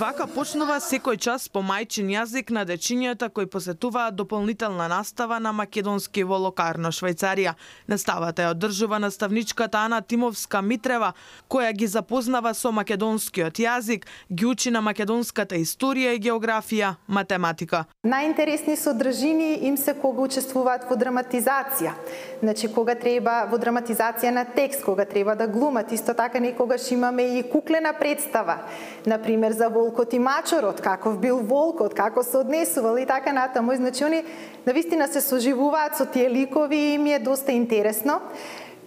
Вака почнува секој час по мајчин јазик на дечињата кои посетуваат дополнителна настава на македонски во Локарно, Швајцарија. Наставата ја одржува наставничката Ана Тимовска-Митрева, која ги запознава со македонскиот јазик, ги учи на македонската историја и географија, математика. Најинтересни содржини им се кога учествуваат во драматизација. Значи, кога треба во драматизација на текст, кога треба да глумат. Исто така некогаш имаме и куклена представа. Например, за волкот и мачорот, каков бил волкот, како се однесувал и така натаму. Значи, они навистина се соживуваат со тие ликови и им е доста интересно.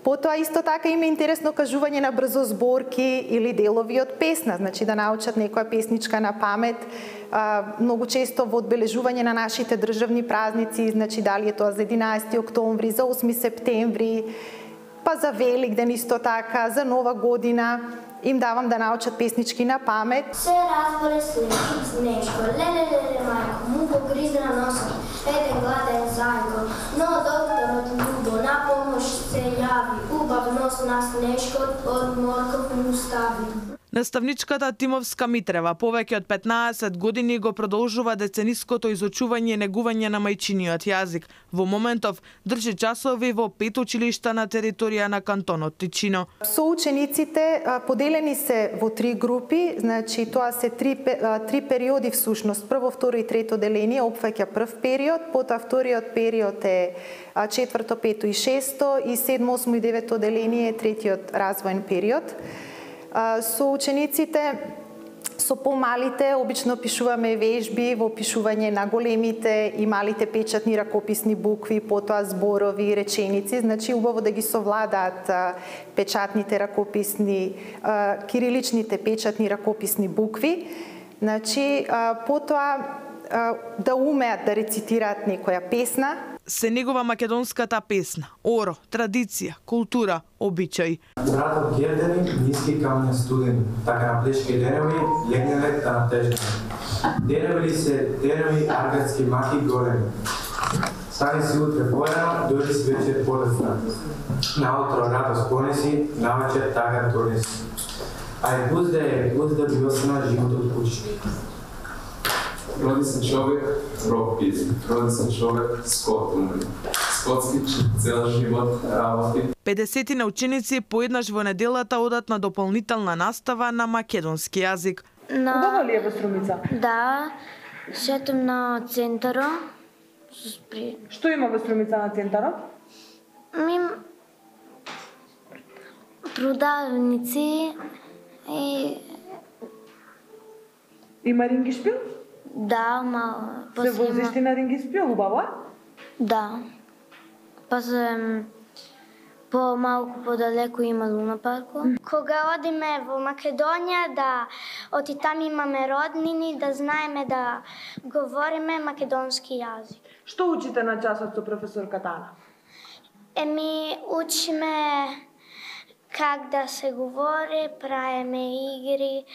Потоа исто така им е интересно кажување на брзозборки или делови од песна, значи да научат некоја песничка на памет. Многу често во одбележување на нашите државни празници, значи дали е тоа за 11 октомври, за 8 септември, па за Великден исто така, за Нова година, им давам да научат песнички на памет. Се разболе снежко, леле мајко, му го гризна носот, еден гладен зајко, но докторот Любо на помош се јави, убав нос на снежкот од морков му стави. Наставничката Тимовска-Митрева повеќе од 15 години го продолжува децениското изучување и негување на мајчиниот јазик. Во моментов држи часови во 5 училишта на територија на кантонот Тичино. Соучениците поделени се во 3 групи, значи тоа се 3 периоди всушност. Прво, второ и трето деление опфаќа прв период, потоа вториот период е четврто, пето и шесто и седмо, осмо и девето деление е третиот развоен период. Со учениците, со помалите, обично пишуваме вежби во пишување на големите и малите печатни ракописни букви, потоа зборови, реченици. Значи, убаво да ги совладаат печатните ракописни, кириличните печатни ракописни букви. Значи, потоа да умеат да рецитираат некоја песна. Се негува македонската песна, оро, традиција, култура, обичај. Градот Гердени, ниски камња студени, така на плешки денови, легнеле та на тежнени. Денови се денови аргатски маки големи. Стани си утре порано, дојди си вечер подоцна. Наутро радост понеси, навечер тагар донеси. Гузда би осна животот кучки. Роди се човек, рок пизи. Роди се човек, скот умри. Скотски цел живот работи. 50 на ученици поеднаш во неделата одат на дополнителна настава на македонски јазик. Убаво ли е во Струмица? Да, шетам на центарот. Што има во Струмица на центарот? Продавници и... Има рингишпил? Да, Се возиш ти на рингишпил, убаво? Да. Па се по-малку подалеку има Луна парко. Кога одиме во Македонија, да оти там имаме роднини, да знаеме да говориме македонски јазик. Што учите на часот со професорката Ана? Учиме как да се говори, правиме игри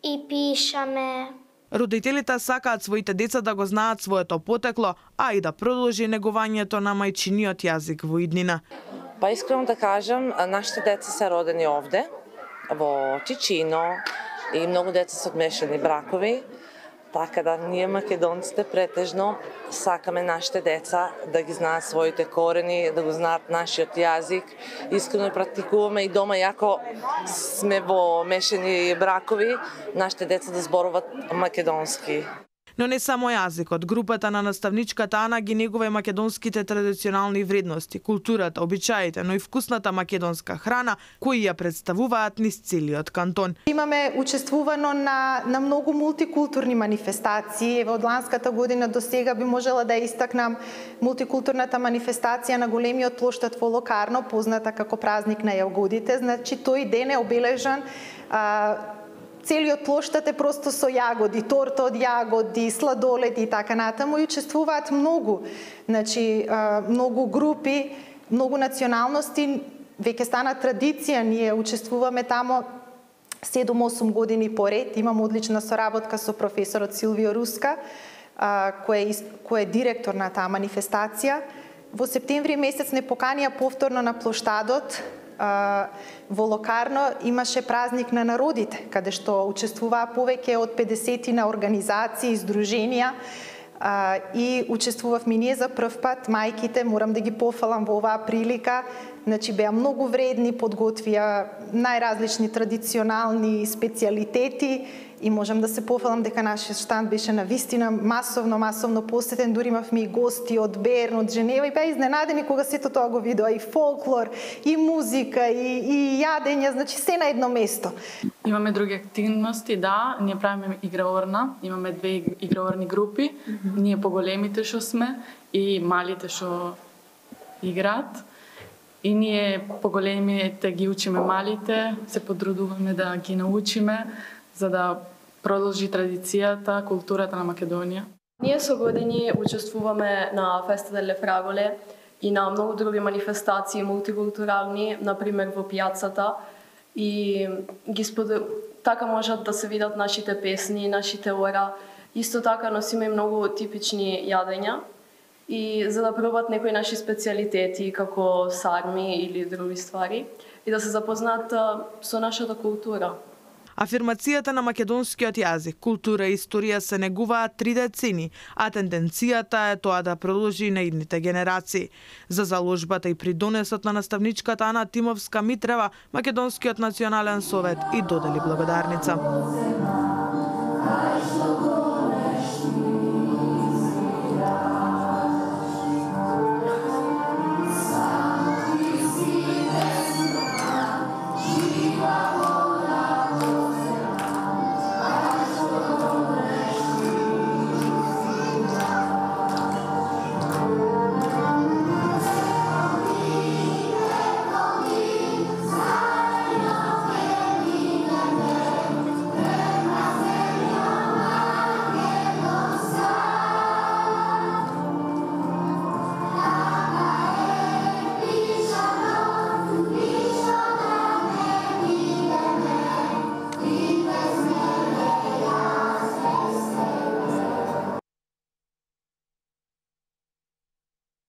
и пишаме. Родителите сакаат своите деца да го знаат своето потекло, а и да продолжи негувањето на мајчиниот јазик во иднина. Па искрено да кажам, нашите деца се родени овде, во Тичино, и многу деца се од мешани бракови, така да ние македонците претежно сакаме нашите деца да ги знаат своите корени, да го знаат нашиот јазик. Искрено практикуваме и дома, јако сме во мешани бракови, нашите деца да зборуваат македонски. Но не само јазикот, групата на наставничката Ана ги негува и македонските традиционални вредности, културата, обичаите, но и вкусната македонска храна, кои ја представуваат низ целиот кантон. Имаме учествувано на многу мултикултурни манифестации. Од ланската година до сега би можела да истакнам мултикултурната манифестација на големиот плоштад во Локарно, позната како празник на јагодите. Значи, тој ден е обележан целиот плоштад е просто со јагоди, торта од јагоди, сладоледи и така натаму, и учествуваат многу. Значи, многу групи, многу националности, веќе стана традиција, ние учествуваме тамо 7-8 години поред. Имам одлична соработка со професорот Силвио Руска, кој е директор на таа манифестација. Во септември месец не поканија повторно на плоштадот Во Локарно имаше празник на народите, каде што учествуваа повеќе од 50 организации и здруженија, и учествувавме ние за прв пат. Мајките, морам да ги пофалам во оваа прилика, значи беа многу вредни, подготвија најразлични традиционални специјалитети и можам да се пофалам дека нашиот штанд беше навистина масовно посетен, дури имавме и гости од Берн, од Женева и беа изненадени кога сето тоа го видоа, и фолклор, и музика, и јадење, значи се на едно место. Имаме други активности, да, ние правиме играорна, имаме 2 играорни групи, ние поголемите што сме и малите што играат. И ние поголемите ги учиме малите, се потрудуваме да ги научиме, за да продолжи традицијата, културата на Македонија. Ние со години учествуваме на Феста деле Фраголе и на многу други манифестации мултикултурални, например во пијацата, и така можат да се видат нашите песни, нашите ора. Исто така носиме многу типични јадења и за да пробат некои наши специјалитети како сарми или други ствари и да се запознаат со нашата култура. Афирмацијата на македонскиот јазик, култура и историја се негуваат 3 децени, а тенденцијата е тоа да продолжи на идните генерации. За заложбата и придонесот на наставничката Ана Тимовска-Митрева, Македонскиот национален совет и додели благодарница.